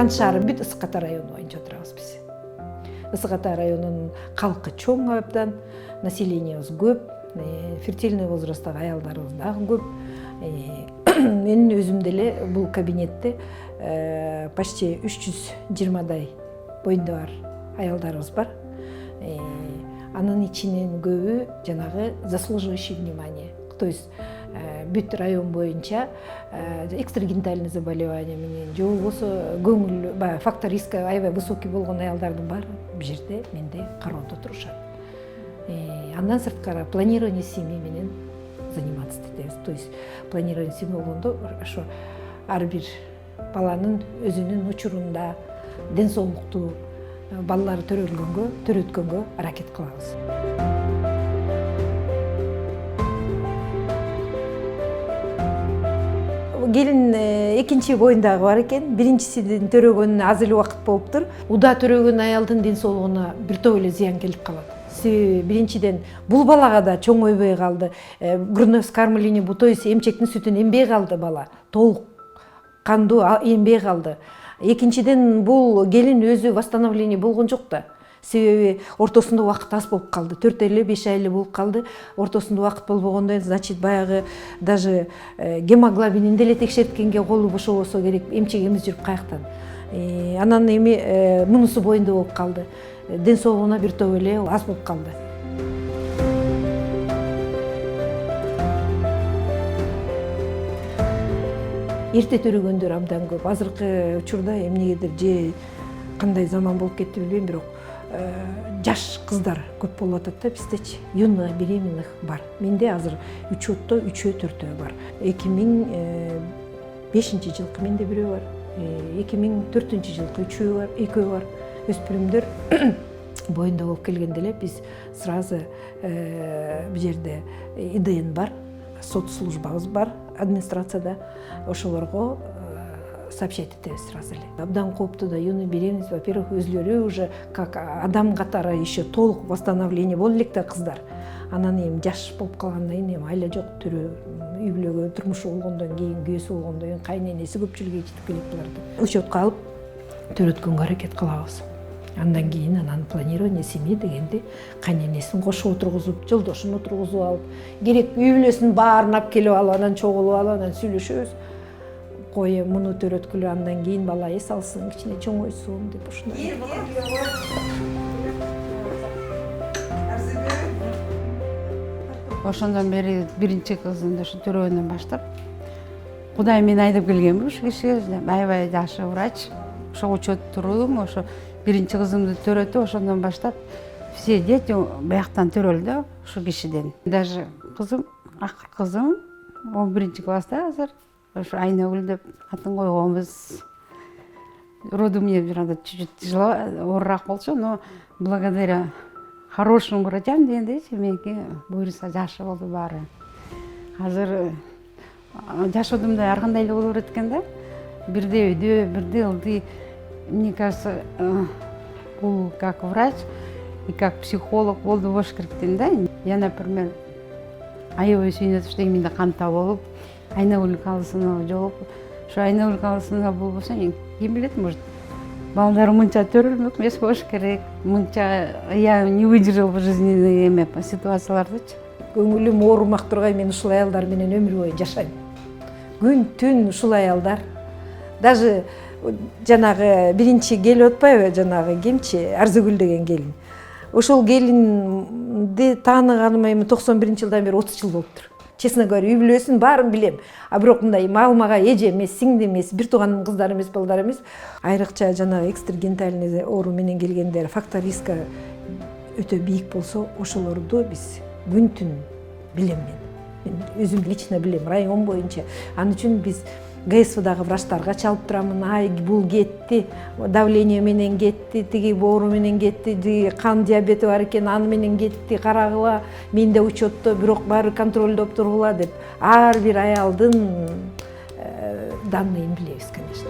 Кан шаары бүт Ысык Ата району боюнча отурабыз биз. Ысык Ата районунун калкы чоң абдан, населениябыз көп, фертильный возрасттагы аялдарыбыз дагы көп. Мен өзүм деле бул кабинетте почти 320 боюнда бар аялдарыбыз бар. Анын ичинен көбү жанагы заслуживающий внимания. То есть бүт район боюнча экстрагенитальный заболевание менен же болбосо көңүл фактор риска аябай высокий болгон аялдардын баары бул жерде менде кароодо турушат. Андан сырткары планирование семьи менен заниматься этебиз. То есть планирование семьи болгондо ошо ар бир баланын өзүнүн учурунда ден соолуктуу балалары төрөткөнгө аракет кылабыз. Келин экинчи боюндагы бар экен. Биринчисинин төрөгөнүнө аз эле убакыт болуптур. Уда төрөгөн аялдын ден соолугуна бир топ эле зыян келип калат. Себеби биринчиден бул балага да чоңойбой калды. Грудное вскармливание, то есть эмчектин сүтүн эмбей калды бала. Толук кандуу эмбей калды. Экинчиден бул келин өзү восстановление болгон жок да. Себеби ортосунда убакыт аз болуп калды. 4 эле 5 ай эле болуп калды. Ортосунда убакыт болбогондон, значит, баягы даже гемоглобинин деле текшерткенге колу бошобосо керек. Эмчек эмиз жүрүп каяктан. Анан эми мунусу боюнда болуп калды. Ден соолугуна бир топ эле аз болуп калды. Эрте төрөгөндөр абдан көп. Азыркы учурда эмнегедир же кандай заман болуп кетти билбейм, бирок жаш кыздар көп болуп атат да биздечи. Юный беременных бар. Менде азыр 3-өттө 3-4 бар. 2005 жылкы менде бирөө бар. 2004 жылкы 3 бар, 2 бар. Өспүрүмдөр боюнда болуп келгенде эле биз сразу бул жерде ИДН бар, сот службабыз бар администрацияда. Ошолорго сообщать этебиз сразу эле. Абдан кооптуу да юный беременность, во-первых, өзлөрү уже как адам катары еще толук восстановление боло элек да кыздар. Анан эми жаш болуп калгандан кийин эми айла жок төрө үй бүлөгө турмушу болгондон кийин, күйөөсү болгондон кийин кайненеси көпчүлүгү жетип келет буларды. Учетко алып төрөткөнгө аракет кылабыз. Андан кийин анан планирование семьи дегенде кайненесин кошуп отургузуп, жолдошун отургузуп алып, керек үй бүлөсүнүн баарын алып келип алып, анан чогулуп алып, анан сүйлөшөбүз. Кое муну төрөткүлө, андан кийин бала эс алсын, кичине чоңойсун деп ушундай. Ошондон бери биринчи кызымды ушу төрөгөндөн баштап Кудай мени айдап келгенби ушу кишиге. Аябай жакшы врач. Ошо учет турдум, ошо биринчи кызымды төрөтүп, ошондон баштап все дети бияктан төрөлдү ушу кишиден. Даже кызым, акыркы кызым 11-класста азыр. Ошо Айнагүл деп атын койгонбуз. Роду мне чуть-чуть тяжело, оорураак болчу, но благодаря хорошим врачам дегендейчи, меники буюрса жакшы болду баары. Азыр жашоодумда ар кандай эле боло берет экен да. Бирде үйдө, бирде ылдый. Мне кажется, бул как врач и как психолог болду болуш керек дейм да. Я, например, аябай сүйүнөт ушундай менде канта болуп, Айнагүл Калысынова жолугуп, ошо Айнагүл Калысынова болбосо, ким билет, может, балдарым мынча төрөлмөк эмес болуш керек, мынча я не выдержал в жизни эме ситуациялардычы. Көңүлүм оорумак тургай, мен ушул аялдар менен өмүр бою жашайм. Күн түн ушул аялдар. Даже жанагы биринчи келип атпайбы, жанагы кимчи, Арзыгүл деген келин. Ошол келинди тааныганыма эми 91-жылдан бери 30 жыл болуптур. Честно говоря, үй бүлөсүн баарын билем. А бирок мындай мага эже эмес, сиңди эмес, бир тууганын кыздары эмес, балдары эмес. Айрыкча жанагы экстрагенитальный оору менен келгендер, фактор риска өтө бийик болсо, ошолорду биз күн түн билем мен. Мен өзүм лично билем, район боюнча. Ал үчүн биз ГСВдагы врачтарга чалып турамын. Ай, бул кетти, давление менен кетти, тиги боору менен кетти, тиги кан диабети бар экен, аны менен кетти, карагыла, менде учетто, бирок баары контролдоп тургула деп. Ар бир аялдын данныйын билебиз, конечно.